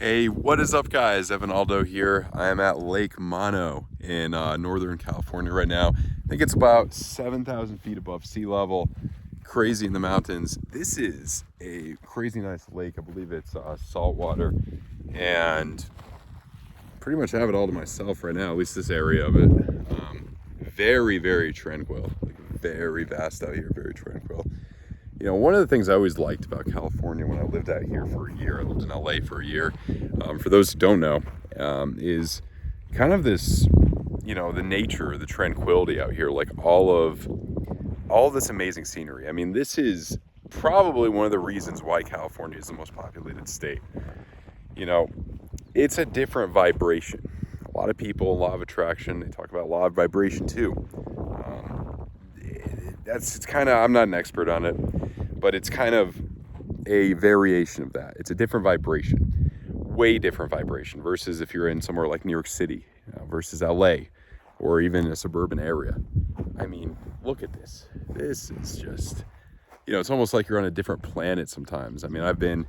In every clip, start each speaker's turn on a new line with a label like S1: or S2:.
S1: Hey, what is up, guys? Evan Aldo here. I am at Lake Mono in Northern California right now. I think it's about 7,000 feet above sea level. Crazy in the mountains. This is a crazy nice lake. I believe it's saltwater, and pretty much have it all to myself right now, at least this area of it. Very, very tranquil. Like, very vast out here, very tranquil. You know, one of the things I always liked about California when I lived out here for a year, I lived in LA for a year, for those who don't know, is kind of this, you know, the nature, the tranquility out here, like all this amazing scenery. I mean, this is probably one of the reasons why California is the most populated state. You know, it's a different vibration. A lot of people, a lot of attraction, they talk about law of vibration too. It's kind of, I'm not an expert on it, but it's kind of a variation of that. It's a different vibration, way different vibration versus if you're in somewhere like New York City versus LA or even a suburban area. I mean, look at this. This is just, you know, it's almost like you're on a different planet sometimes. I mean, I've been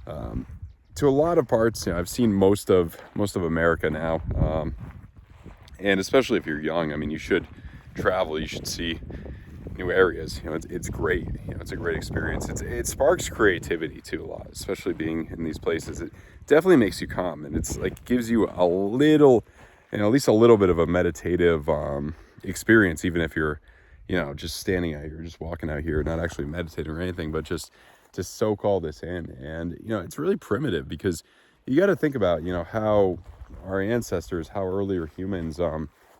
S1: to a lot of parts. You know, I've seen most of America now, and especially if you're young, I mean, you should travel. You should see new areas. You know, it's great. You know, it's a great experience. It sparks creativity too a lot, especially being in these places. It definitely makes you calm, and it's like gives you a little, you know, at least a little bit of a meditative experience, even if you're, you know, just standing out here, just walking out here, not actually meditating or anything, but just to soak all this in. And you know, it's really primitive because you got to think about, you know, how our ancestors, how earlier humans,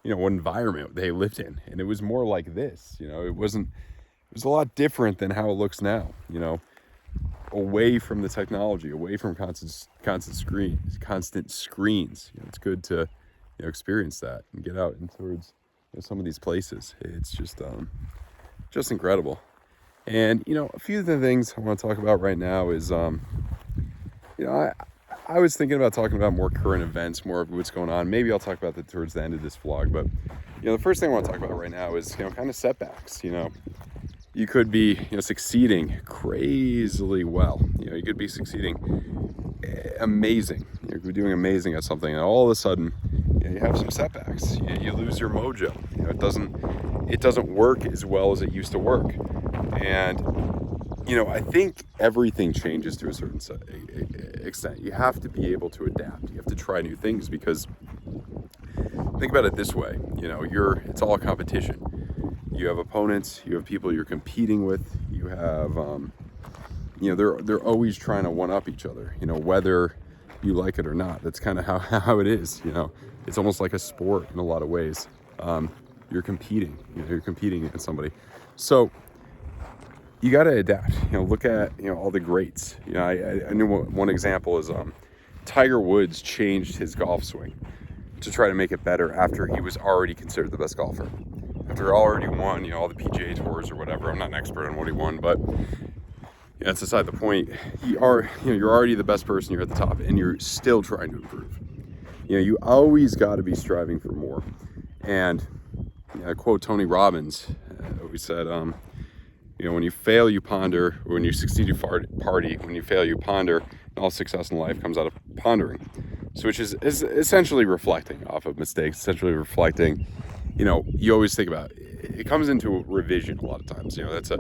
S1: you know, what environment they lived in, and it was more like this. You know, it was a lot different than how it looks now. You know, away from the technology, away from constant screens. You know, it's good to, you know, experience that and get out and towards, you know, some of these places. It's just incredible. And you know, a few of the things I want to talk about right now is, you know, I was thinking about talking about more current events, more of what's going on. Maybe I'll talk about that towards the end of this vlog. But you know, the first thing I want to talk about right now is, you know, kind of setbacks. You know, you could be, you know, succeeding crazily well. You know, you could be succeeding amazing. You could be doing amazing at something, and all of a sudden, you know, you have some setbacks. You lose your mojo. You know, it doesn't work as well as it used to work, and you know, I think everything changes to a certain extent. You have to be able to adapt. You have to try new things because think about it this way. You know, it's all a competition. You have opponents. You have people you're competing with. You have, you know, they're always trying to one up each other. You know, whether you like it or not. That's kind of how it is. You know, it's almost like a sport in a lot of ways. You're competing. You know, you're competing against somebody. So you got to adapt. You know, look at, you know, all the greats. You know, I knew one example is Tiger Woods changed his golf swing to try to make it better after he was already considered the best golfer. After he already won, you know, all the PGA tours or whatever. I'm not an expert on what he won, but yeah, that's aside the point. You know, you're already the best person. You're at the top, and you're still trying to improve. You know, you always got to be striving for more. And you know, I quote Tony Robbins, who said, you know, when you fail, you ponder. When you succeed, you party. When you fail, you ponder. And all success in life comes out of pondering. So, which is essentially reflecting off of mistakes. Essentially reflecting. You know, you always think about it. It comes into revision a lot of times. You know, that's a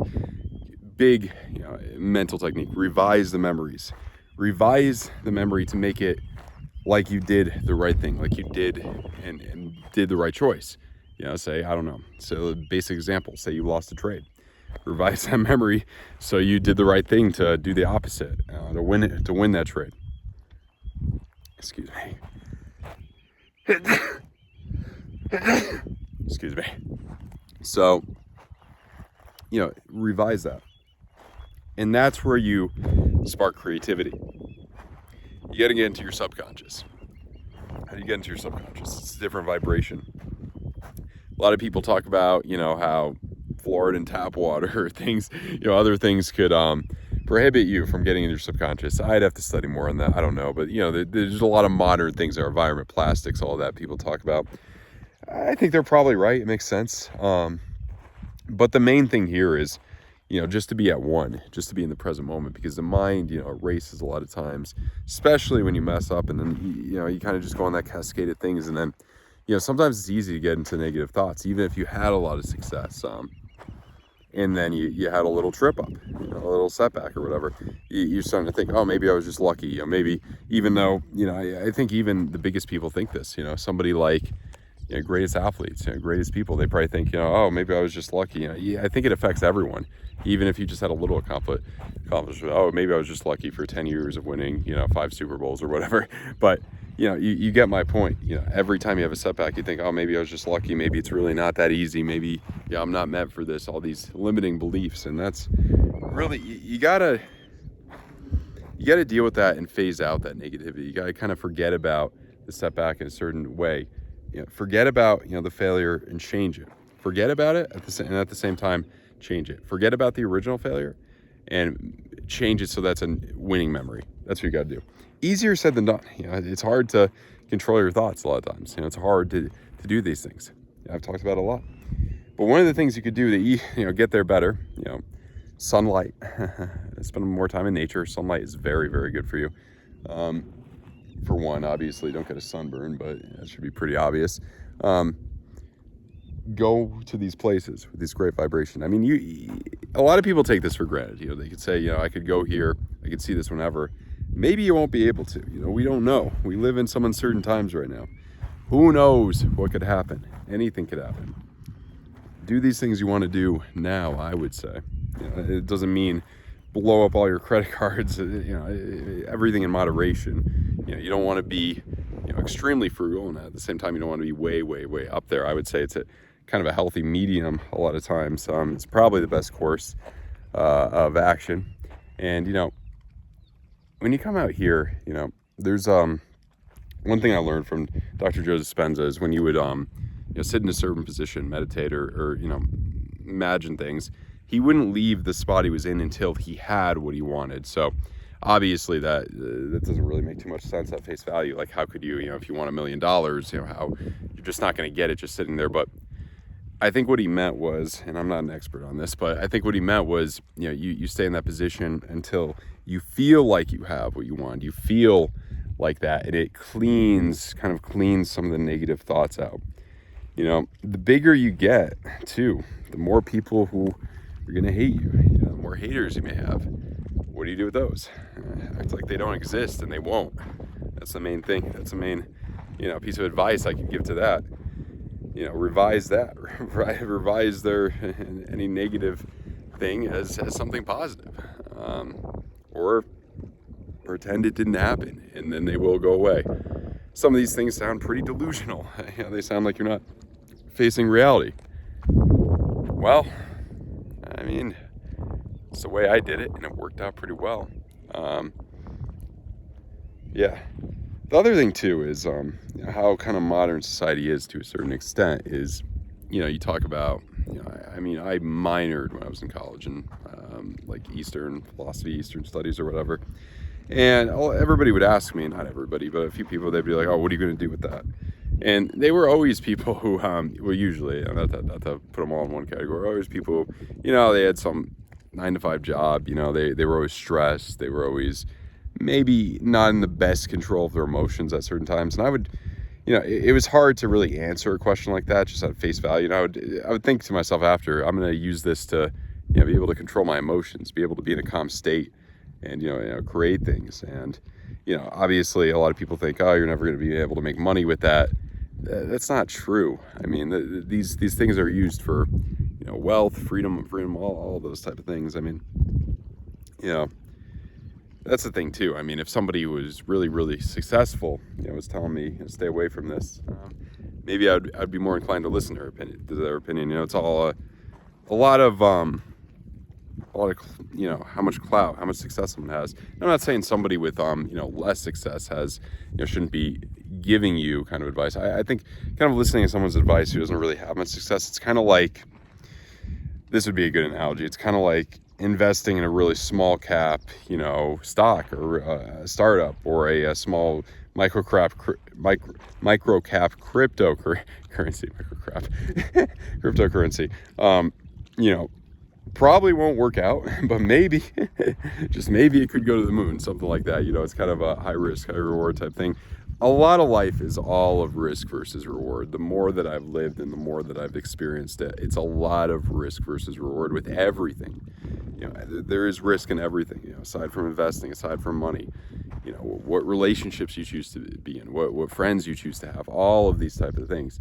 S1: big, you know, mental technique. Revise the memories. Revise the memory to make it like you did the right thing, like you did and did the right choice. You know, say, I don't know. So, a basic example. Say you lost a trade. Revise that memory so you did the right thing to do the opposite, to win that trade. Excuse me. Excuse me. So, you know, revise that, and that's where you spark creativity. You got to get into your subconscious. How do you get into your subconscious? It's a different vibration. A lot of people talk about, you know, how fluoride in tap water or things, you know, other things could prohibit you from getting in your subconscious. I'd have to study more on that. I don't know, but you know, there's a lot of modern things in our environment, plastics, all of that people talk about. I think they're probably right. It makes sense. But the main thing here is, just to be at one, just to be in the present moment, because the mind, races a lot of times, especially when you mess up, and then, you kind of just go on that cascade of things. And then, sometimes it's easy to get into negative thoughts, even if you had a lot of success. And then you had a little trip up, a little setback or whatever. You're starting to think, oh, maybe I was just lucky. Maybe, even though, I think even the biggest people think this, somebody like, greatest athletes, greatest people, they probably think, oh, maybe I was just lucky. I think it affects everyone. Even if you just had a little accomplishment, oh, maybe I was just lucky for 10 years of winning, 5 Super Bowls or whatever. But, you get my point. Every time you have a setback, you think, oh, maybe I was just lucky. Maybe it's really not that easy. Maybe, I'm not meant for this, all these limiting beliefs. And that's really, you gotta deal with that and phase out that negativity. You gotta kind of forget about the setback in a certain way. Forget about, the failure and change it. Forget about it and at the same time, change it. Forget about the original failure and change it so that's a winning memory. That's what you got to do. Easier said than done. It's hard to control your thoughts a lot of times. It's hard to do these things. I've talked about it a lot. But one of the things you could do to get there better, sunlight. Spend more time in nature. Sunlight is very, very good for you. For one, obviously, don't get a sunburn, but that should be pretty obvious. Go to these places with this great vibration. I mean, a lot of people take this for granted. They could say, I could go here, I could see this whenever. Maybe you won't be able to. We don't know. We live in some uncertain times right now. Who knows what could happen? Anything could happen. Do these things you want to do now, I would say. It doesn't mean blow up all your credit cards. Everything in moderation. You don't want to be, extremely frugal, and at the same time, you don't want to be way, way, way up there. I would say it's kind of a healthy medium a lot of times. It's probably the best course of action. And, when you come out here, there's one thing I learned from Dr. Joe Dispenza is when you would, sit in a certain position, meditate or imagine things, he wouldn't leave the spot he was in until he had what he wanted. So obviously that doesn't really make too much sense at face value. Like, how could you, if you want $1 million, how you're just not going to get it just sitting there. But I think what he meant was, and I'm not an expert on this, but I think what he meant was, you stay in that position until you feel like you have what you want. You feel like that, and it kind of cleans some of the negative thoughts out. The bigger you get, too, the more people who are going to hate you, the more haters you may have. What do you do with those? Act like they don't exist, and they won't. That's the main thing. That's the main, piece of advice I could give to that. Revise that. Revise their any negative thing as something positive, or pretend it didn't happen, and then they will go away. Some of these things sound pretty delusional. They sound like you're not facing reality. Well, I mean, it's the way I did it, and it worked out pretty well. Yeah. The other thing too is how kind of modern society is to a certain extent is, you talk about, I minored when I was in college in like Eastern philosophy, Eastern studies or whatever. And everybody would ask me, not everybody, but a few people, they'd be like, oh, what are you going to do with that? And they were always people who, well, usually, not to put them all in one category, always people who, they had some 9-to-5 job, they were always stressed. They were always maybe not in the best control of their emotions at certain times. And I would, it was hard to really answer a question like that just at face value. And I would think to myself after, I'm going to use this to, be able to control my emotions, be able to be in a calm state and, create things. And, obviously a lot of people think, oh, you're never going to be able to make money with that. That's not true. I mean, these things are used for, wealth, freedom, all those type of things. I mean, that's the thing too. I mean, if somebody was really, really successful, was telling me, stay away from this, maybe I'd be more inclined to listen to their opinion. It's all a lot of how much clout, how much success someone has. I'm not saying somebody with less success has, shouldn't be giving you kind of advice. I think kind of listening to someone's advice who doesn't really have much success, it's kind of like, this would be a good analogy. It's kind of like investing in a really small cap, stock or a startup or a small micro cap cryptocurrency, cryptocurrency. Probably won't work out, but maybe, just maybe it could go to the moon, something like that. It's kind of a high risk, high reward type thing. A lot of life is all of risk versus reward. The more that I've lived and the more that I've experienced it, it's a lot of risk versus reward with everything. There is risk in everything, aside from investing, aside from money, what relationships you choose to be in, what friends you choose to have, all of these type of things.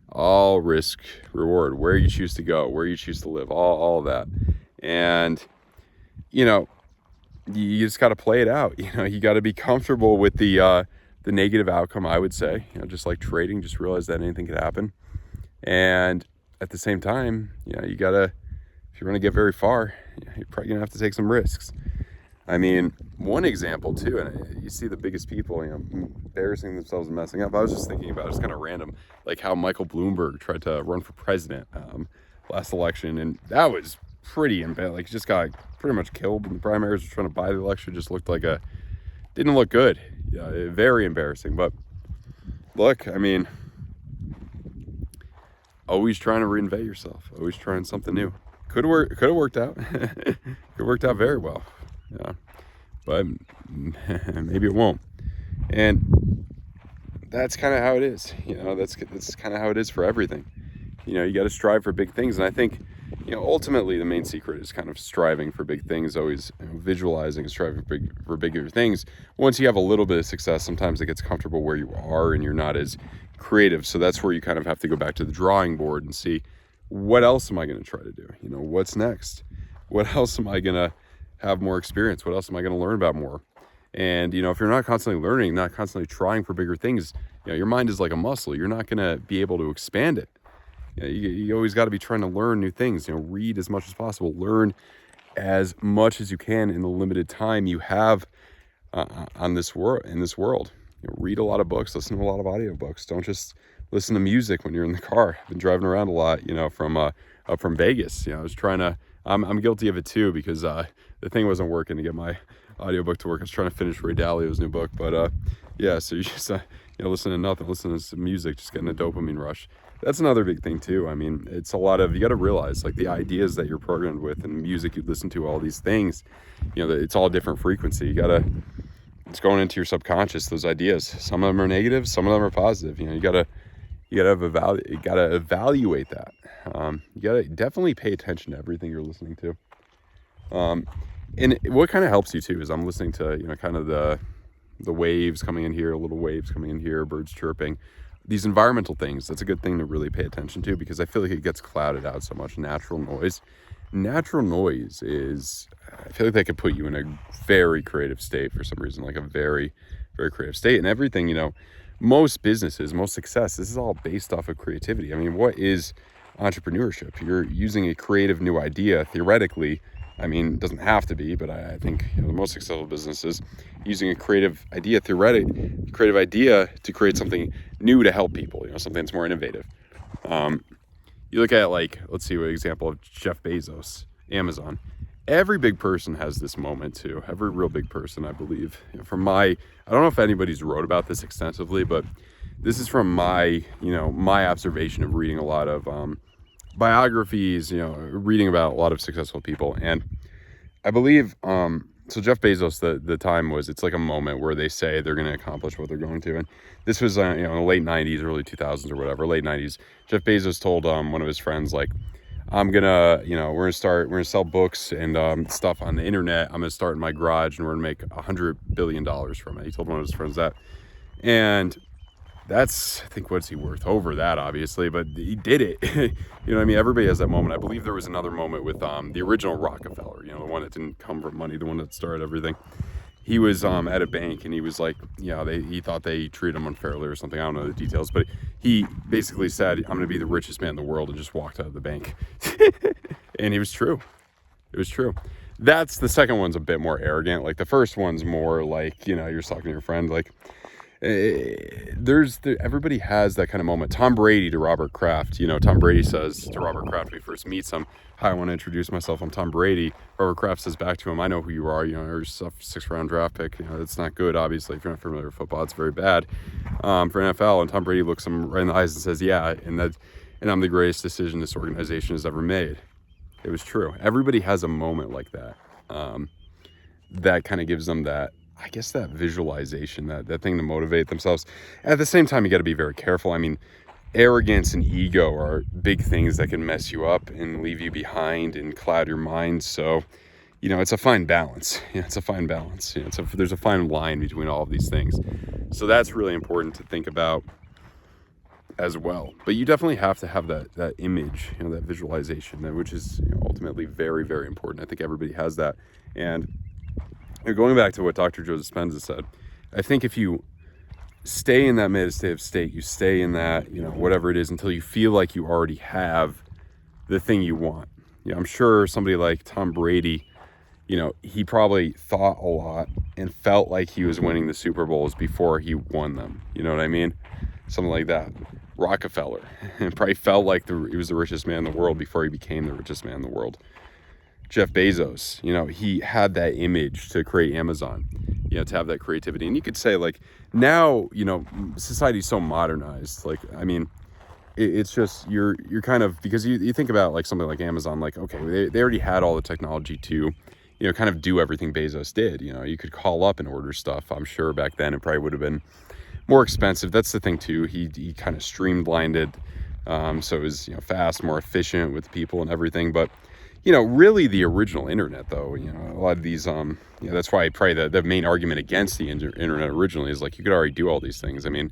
S1: All risk reward, where you choose to go, where you choose to live, all of that. And you just got to play it out. You got to be comfortable with the negative outcome, I would say. Just like trading, just realize that anything could happen. And at the same time, you gotta, if you're going to get very far, you're probably gonna have to take some risks. I mean, one example too, and you see the biggest people, embarrassing themselves and messing up. I was just thinking about, it's kind of random, like how Michael Bloomberg tried to run for president last election, and that was pretty embarrassing. Like, he just got pretty much killed in the primaries. Was trying to buy the election, just looked like didn't look good. Yeah, very embarrassing. But look, I mean, always trying to reinvent yourself, always trying something new. Could have worked out. Could have worked out very well. Yeah, but maybe it won't. And that's kind of how it is. That's kind of how it is for everything. You got to strive for big things. And I think, ultimately the main secret is kind of striving for big things, always visualizing and striving for bigger things. Once you have a little bit of success, sometimes it gets comfortable where you are and you're not as creative. So that's where you kind of have to go back to the drawing board and see, what else am I going to try to do? What's next? What else am I going to have more experience? What else am I going to learn about more? And, if you're not constantly learning, not constantly trying for bigger things, your mind is like a muscle. You're not going to be able to expand it. You always got to be trying to learn new things, read as much as possible, learn as much as you can in the limited time you have in this world. Read a lot of books, listen to a lot of audiobooks. Don't just listen to music when you're in the car. I've been driving around a lot, from up from Vegas. I was trying to, I'm guilty of it too, because the thing wasn't working to get my audiobook to work. I was trying to finish Ray Dalio's new book, but yeah, so you just listen to nothing, listen to some music, just getting a dopamine rush. That's another big thing too. I mean, it's a lot of, you got to realize, like, the ideas that you're programmed with and music you listen to, all these things, it's all different frequency. It's going into your subconscious, those ideas. Some of them are negative, some of them are positive. You gotta evaluate that. You gotta definitely pay attention to everything you're listening to. And what kind of helps you too is I'm listening to, kind of the waves coming in here, little waves coming in here, birds chirping, these environmental things. That's a good thing to really pay attention to, because I feel like it gets clouded out so much. Natural noise is, I feel like that could put you in a very creative state for some reason, like a very, very creative state. And everything, most businesses, most success, this is all based off of creativity. I mean, what is entrepreneurship? You're using a creative new idea, theoretically. I mean, it doesn't have to be, but I think the most successful businesses using a creative idea to create something new to help people, something that's more innovative. You look at, like, let's see what example of Jeff Bezos, Amazon. Every big person has this moment too. Every real big person, I believe. I don't know if anybody's wrote about this extensively, but this is from my observation of reading a lot of biographies, reading about a lot of successful people. And I believe, so Jeff Bezos, the time was, it's like a moment where they say they're going to accomplish what they're going to. And this was, in the late 90s, early 2000s or whatever, late 90s. Jeff Bezos told one of his friends, like, I'm gonna, we're gonna sell books and stuff on the internet. I'm gonna start in my garage and we're gonna make $100 billion from it. He told one of his friends that. And that's, I think, what's he worth? Over that, obviously, but he did it. You know what I mean? Everybody has that moment. I believe there was another moment with the original Rockefeller, the one that didn't come from money, the one that started everything. He was at a bank and he was like, he thought they treated him unfairly or something. I don't know the details, but he basically said, I'm going to be the richest man in the world, and just walked out of the bank. And it was true. It was true. That's, the second one's a bit more arrogant. Like, the first one's more like, you're just talking to your friend. Like, everybody has that kind of moment. Tom Brady to Robert Kraft. Tom Brady says to Robert Kraft when he first meets him, hi, I want to introduce myself. I'm Tom Brady. Robert Kraft says back to him, I know who you are. You're a 6th round draft pick. It's not good, obviously. If you're not familiar with football, it's very bad for NFL. And Tom Brady looks him right in the eyes and says, yeah, and I'm the greatest decision this organization has ever made. It was true. Everybody has a moment like that. That kind of gives them that, I guess, that visualization, that thing to motivate themselves. At the same time, you got to be very careful. I mean, arrogance and ego are big things that can mess you up and leave you behind and cloud your mind. So, it's a fine balance. It's a fine balance. There's a fine line between all of these things. So that's really important to think about as well. But you definitely have to have that image, that visualization, which is ultimately very, very important. I think everybody has that. And going back to what Dr. Joe Dispenza said, I think if you stay in that meditative state, you stay in that, whatever it is, until you feel like you already have the thing you want. I'm sure somebody like Tom Brady, he probably thought a lot and felt like he was winning the Super Bowls before he won them. You know what I mean? Something like that. Rockefeller probably felt like he was the richest man in the world before he became the richest man in the world. Jeff Bezos, he had that image to create Amazon, to have that creativity. And you could say, like, now, society's so modernized. Like, I mean, it's just, you're kind of, because you think about like something like Amazon, like, okay, they already had all the technology to, kind of do everything Bezos did. You could call up and order stuff. I'm sure back then it probably would have been more expensive. That's the thing too. He kind of streamlined it. So it was, fast, more efficient with people and everything. But, really the original internet though, a lot of these, that's why probably the main argument against the internet originally is like, you could already do all these things. I mean,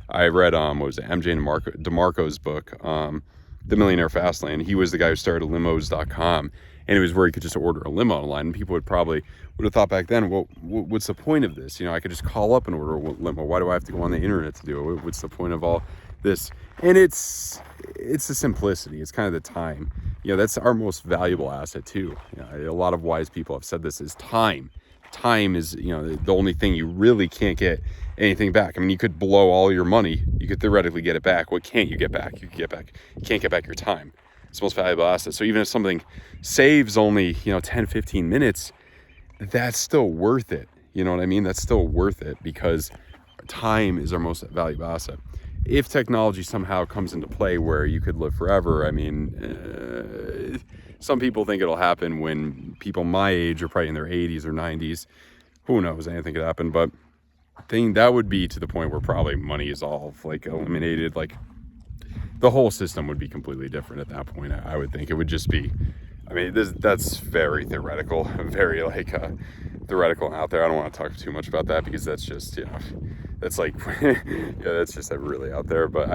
S1: I read, what was it, MJ DeMarco's book, The Millionaire Fastlane. He was the guy who started limos.com, and it was where you could just order a limo online. And people would have thought back then, well, what's the point of this? I could just call up and order a limo. Why do I have to go on the internet to do it? What's the point of all this? And it's the simplicity. It's kind of the time. That's our most valuable asset too. A lot of wise people have said this is time. Time is, the only thing you really can't get anything back. I mean, you could blow all your money. You could theoretically get it back. What can't you get back? You can't get back your time. It's the most valuable asset. So even if something saves only, 10, 15 minutes, that's still worth it. You know what I mean? That's still worth it because time is our most valuable asset. If technology somehow comes into play where you could live forever, I mean, some people think it'll happen when people my age are probably in their 80s or 90s. Who knows? Anything could happen. But I think that would be to the point where probably money is all like eliminated. Like the whole system would be completely different at that point. I would think it would just be, I mean, that's very theoretical, very theoretical and out there. I don't want to talk too much about that because that's just, that's like, that's just really out there. But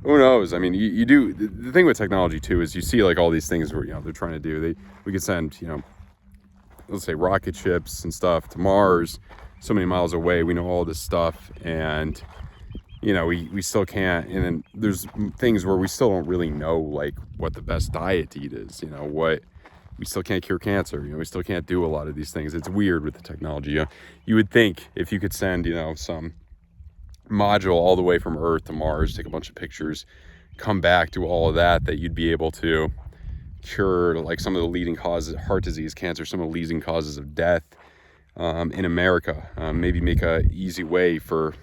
S1: who knows? I mean, you do, the thing with technology too is you see like all these things where, they're trying to do, we could send, let's say rocket ships and stuff to Mars so many miles away. We know all this stuff and, we still can't. And then there's things where we still don't really know like what the best diet to eat is, we still can't cure cancer. We still can't do a lot of these things. It's weird with the technology. You would think if you could send, some module all the way from Earth to Mars, take a bunch of pictures, come back, do all of that you'd be able to cure like some of the leading causes, heart disease, cancer, some of the leading causes of death in America. Maybe make a easy way for,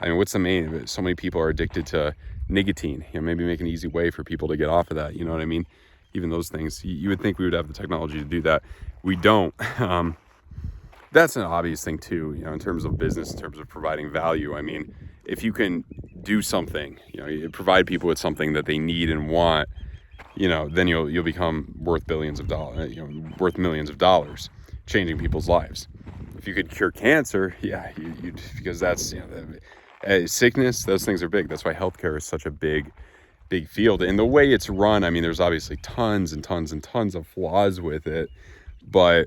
S1: I mean, what's the main, so many people are addicted to nicotine, maybe make an easy way for people to get off of that. You know what I mean? Even those things, you would think we would have the technology to do that. We don't. That's an obvious thing too, in terms of business, in terms of providing value. I mean, if you can do something, you provide people with something that they need and want, then you'll become worth billions of dollars, worth millions of dollars, changing people's lives. If you could cure cancer, yeah, you'd, because that's, sickness, those things are big. That's why healthcare is such a big field. And the way it's run, I mean, there's obviously tons and tons and tons of flaws with it, but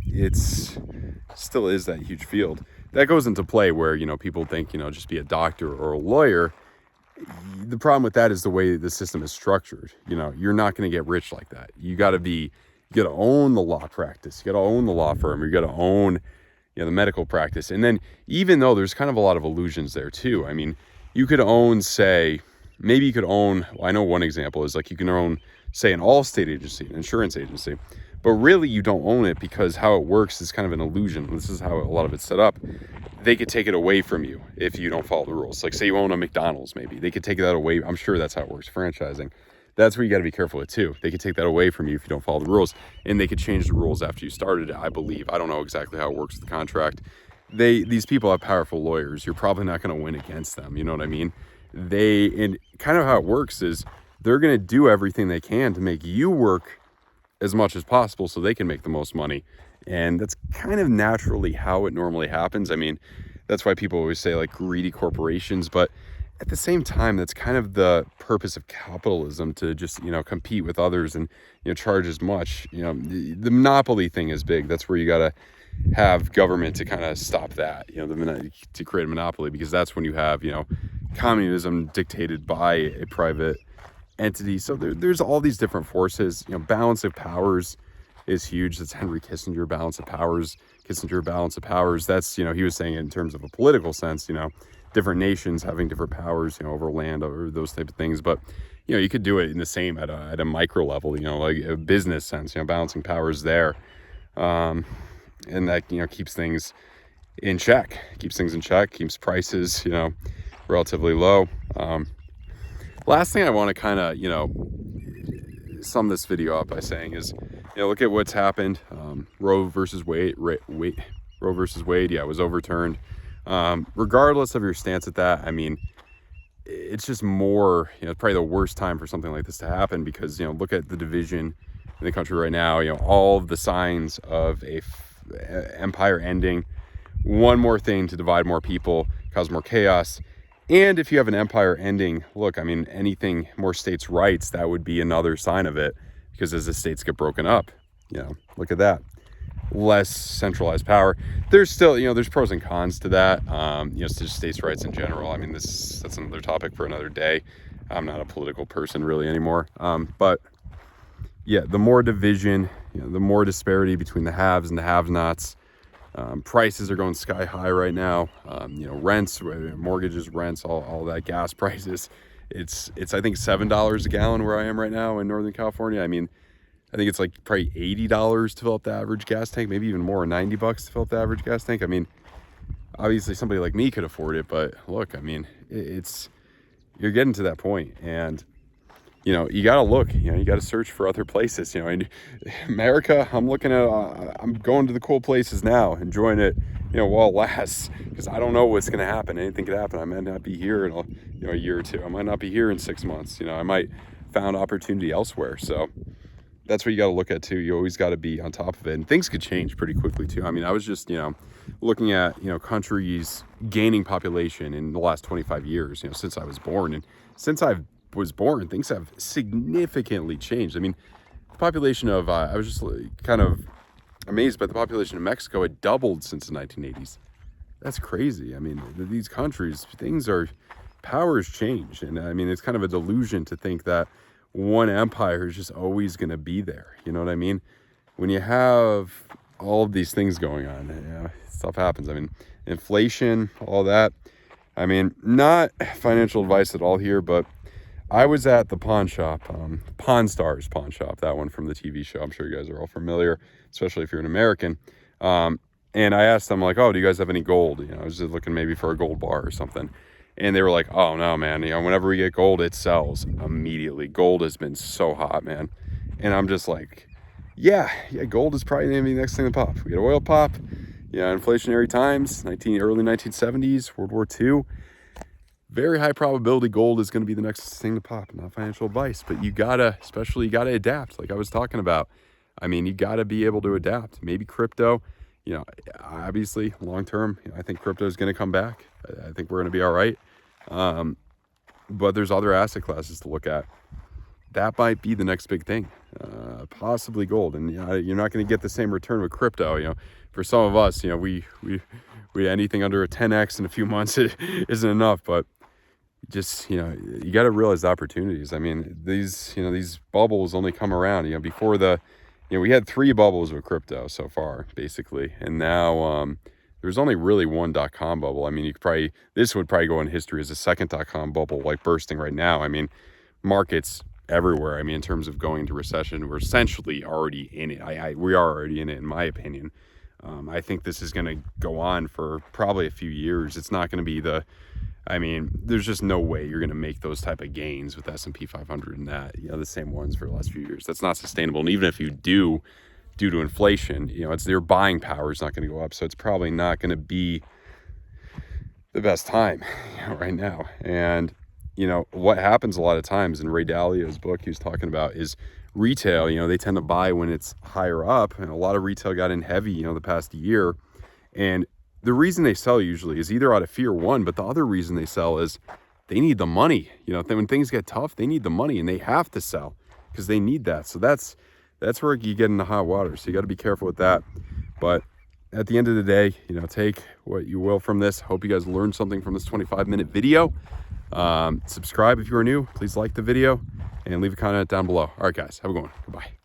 S1: it's still is that huge field that goes into play where, people think, just be a doctor or a lawyer. The problem with that is the way the system is structured. You're not going to get rich like that. You got to own the law practice. You got to own the law firm. You got to own, the medical practice. And then even though there's kind of a lot of illusions there too, I mean, you could own, say, maybe you could own, I know one example is like you can own, say, an Allstate agency, an insurance agency, but really you don't own it because how it works is kind of an illusion. This is how a lot of it's set up. They could take it away from you if you don't follow the rules. Like say you own a McDonald's, maybe they could take that away. I'm sure that's how it works, franchising. that's where you got to be careful with too. They could take that away from you if you don't follow the rules, and they could change the rules after you started it, I believe. I don't know exactly how it works with the contract. These people have powerful lawyers. You're probably not going to win against them. You know what I mean? And kind of how it works is they're going to do everything they can to make you work as much as possible so they can make the most money. And that's kind of naturally how it normally happens. I mean, that's why people always say like greedy corporations, but at the same time, that's kind of the purpose of capitalism, to just, compete with others and, charge as much. The monopoly thing is big. That's where you got to have government to kind of stop that, to create a monopoly, because that's when you have, communism dictated by a private entity. So there's all these different forces. Balance of powers is huge. That's Henry Kissinger, balance of powers. That's, he was saying it in terms of a political sense, different nations having different powers, over land or those type of things. But, you could do it in the same at a micro level, like a business sense, balancing powers there. And that, keeps things in check, keeps prices, relatively low. Last thing I want to kind of, sum this video up by saying is, look at what's happened. Roe versus Wade, yeah, was overturned. Regardless of your stance at that, I mean, it's just more, it's probably the worst time for something like this to happen, because, look at the division in the country right now, all of the signs of a empire ending. One more thing to divide more people, cause more chaos. And if you have an empire ending, look, I mean, anything more states' rights, that would be another sign of it, because as the states get broken up, look at that. Less centralized power. There's still, there's pros and cons to that. To states' rights in general. I mean, that's another topic for another day. I'm not a political person really anymore. But yeah, the more division, the more disparity between the haves and the have-nots. Prices are going sky high right now. Rents, mortgages, rents, all that, gas prices. It's I think $7 a gallon where I am right now in Northern California. I mean, I think it's like probably $80 to fill up the average gas tank, maybe even more, $90 to fill up the average gas tank. I mean, obviously somebody like me could afford it, but look, I mean, you're getting to that point, and you got to look, you got to search for other places, in America. I'm going to the cool places now, enjoying it, while it lasts, because I don't know what's going to happen. Anything could happen. I might not be here in a year or two. I might not be here in 6 months. I might found opportunity elsewhere. So that's what you got to look at too. You always got to be on top of it, and things could change pretty quickly too. I mean, I was just, looking at, countries gaining population in the last 25 years, since I was born. And since I was born, things have significantly changed. I mean, the population of, I was just kind of amazed by the population of Mexico. It doubled since the 1980s. That's crazy. I mean, these countries, powers change. And I mean, it's kind of a delusion to think that one empire is just always going to be there. You know what I mean? When you have all of these things going on, stuff happens. I mean, inflation, all that. I mean, not financial advice at all here, but I was at the pawn shop, Pawn Stars Pawn Shop, that one from the TV show. I'm sure you guys are all familiar, especially if you're an American. And I asked them, like, oh, do you guys have any gold? I was just looking maybe for a gold bar or something. And they were like, oh, no, man, whenever we get gold, it sells immediately. Gold has been so hot, man. And I'm just like, yeah, gold is probably going to be the next thing to pop. We get oil pop, inflationary times, early 1970s, World War II. Very high probability gold is going to be the next thing to pop. Not financial advice, but you got to adapt, like I was talking about. I mean, you got to be able to adapt. Maybe crypto, obviously long term, I think crypto is going to come back. I think we're going to be all right. But there's other asset classes to look at. That might be the next big thing, possibly gold. And you're not going to get the same return with crypto. For some of us, we anything under a 10x in a few months it isn't enough. But just, you got to realize the opportunities. I mean, these bubbles only come around, before we had 3 bubbles with crypto so far, basically. And now, there's only really one .com bubble. I mean, this would probably go in history as a second .com bubble, like bursting right now. I mean, markets everywhere. I mean, in terms of going into recession, we're essentially already in it. We are already in it, in my opinion. I think this is going to go on for probably a few years. It's not going to be I mean, there's just no way you're going to make those type of gains with S&P 500 and that, you know, the same ones for the last few years. That's not sustainable. And even if you do, due to inflation, you know, it's their buying power is not going to go up. So it's probably not going to be the best time, you know, right now. And, you know, what happens a lot of times in Ray Dalio's book he was talking about is retail, you know, they tend to buy when it's higher up. And a lot of retail got in heavy, you know, the past year. And the reason they sell usually is either out of fear, one, but the other reason they sell is they need the money. You know, when things get tough, they need the money and they have to sell because they need that. So that's where you get into hot water. So you got to be careful with that. But at the end of the day, you know, take what you will from this. Hope you guys learned something from this 25-minute video. Subscribe if you are new. Please like the video and leave a comment down below. All right, guys, have a good one. Goodbye.